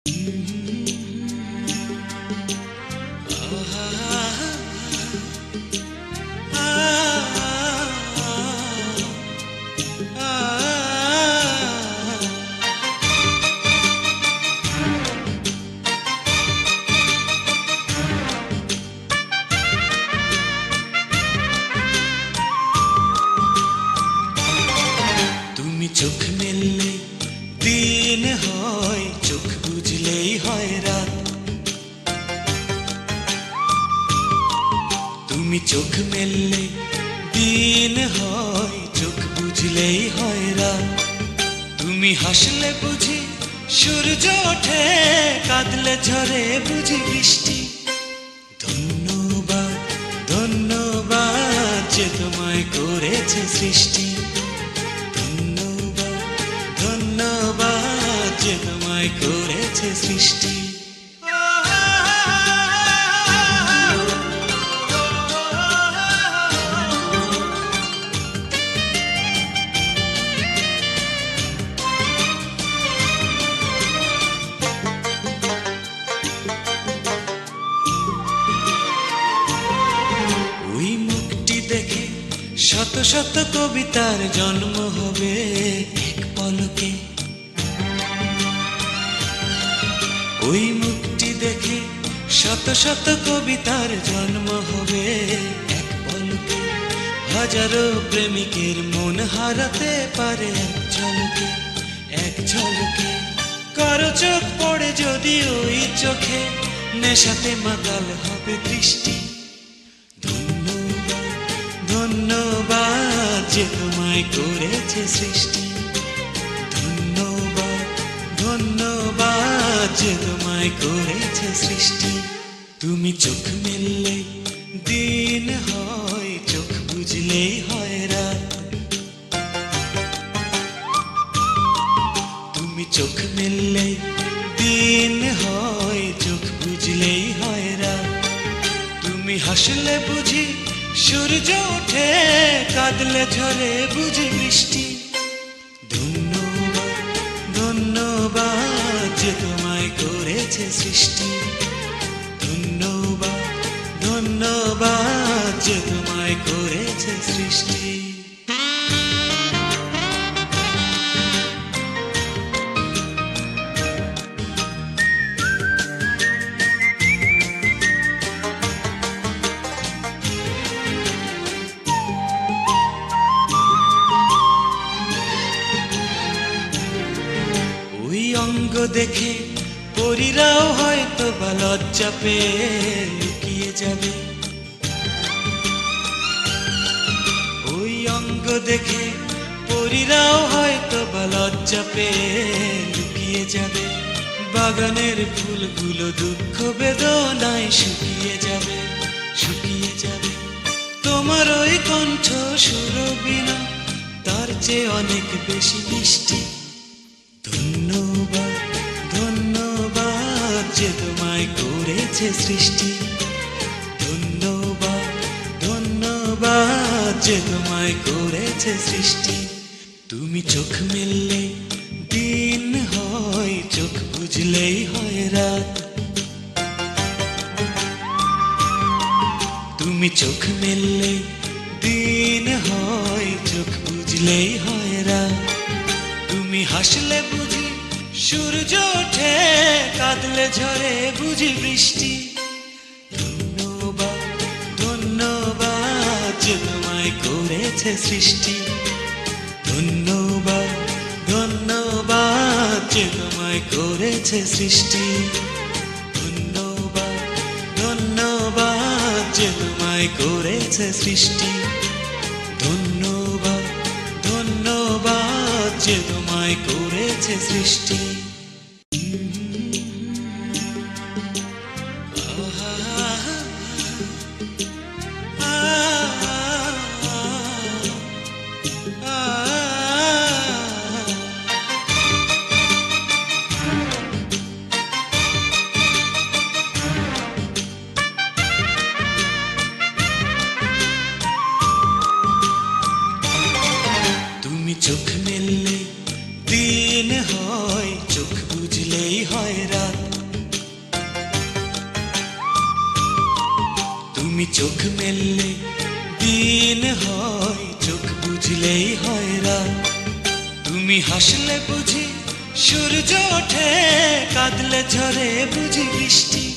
তুমি চোখ মেললে দিন হয়, চোখ বুঝলেই হয় রাত। তুমি চোখ মেললে দিন হয়, চোখ বুঝলেই হয় রাত। তুমি হাসলে বুঝি সূর্য ওঠে, কাঁদলে ঝরে বুঝি বৃষ্টি। ধন্যবাদ ধন্যবাদ যে তোমায় করেছে সৃষ্টি। ধন্যবাদ যে তোমায় করেছে সৃষ্টি। ওই মুখটি দেখে শত শত কবিতার জন্ম হবে এক পলকে। ওই মুখটি দেখে শত শত কবিতার জন্ম হবে এক পলকে। হাজারো প্রেমিকের মন হারাতে পারে এক ঝলকে, এক ঝলকে। কারো চোখ পড়ে যদি ওই চোখে, নেশাতে মাতাল হবে দৃষ্টি। ধন্যবাদ ধন্যবাদ যে তোমায় করেছে সৃষ্টি। ধন্যবাদ ধন্যবাদ যে তোমায় করেছে সৃষ্টি। তুমি চোখ মেললে দিন হয়, চোখ বুঝলেই হয় রাত। তুমি চোখ মেললে দিন হয়, চোখ বুঝলেই হয় রাত। তুমি হাসলে বুঝি সূর্য ওঠে, কাঁদলে ঝরে বুঝি বৃষ্টি। ধন্যবাদ ধন্যবাদ যে তোমায় করেছে সৃষ্টি। ধন্যবাদ ধন্যবাদ যে তোমায় করেছে সৃষ্টি। ওই অঙ্গ দেখে পরীরাও হয়তো বা লজ্জা পেয়ে লুকিয়ে যাবে। ওই অঙ্গ দেখে পরীরাও হয়তো বা লজ্জা পেয়ে লুকিয়ে যাবে। বাগানের ফুলগুলো দুঃখ বেদনায় শুকিয়ে যাবে, শুকিয়ে যাবে। তোমার ওই কণ্ঠ সুরবিনা তার চেয়ে অনেক বেশি মিষ্টি। ধন্যবাদ ধন্যবাদ যে তোমায় করেছে সৃষ্টি। ধন্যবাদ ধন্যবাদ যে তোমায় করেছে সৃষ্টি। তুমি চোখ মেললে দিন হয়, চোখ বুঝলেই হয় রাত। তুমি চোখ মেললে দিন হয়, চোখ বুঝলেই হয় রাত। তুমি হাসলে বুঝি সূর্য ওঠে, কাঁদলে ঝরে বুঝি বৃষ্টি। ধন্যবাদ ধন্যবাদ যে তোমায় করেছে সৃষ্টি। ধন্যবাদ ধন্যবাদ যে তোমায় করেছে সৃষ্টি। ধন্যবাদ ধন্যবাদ যে তোমায় করেছে সৃষ্টি। ধন্যবাদ ধন্যবাদ যে তোমায় করেছে সৃষ্টি। তুমি চোখ মেললে দিন হয়, চোখ তুমি চোখ মেললে দিন হয়, চোখ বুঝলেই হয় রাত। তুমি হাসলে বুঝি সূর্য ওঠে, কাঁদলে ঝরে বুঝি বৃষ্টি।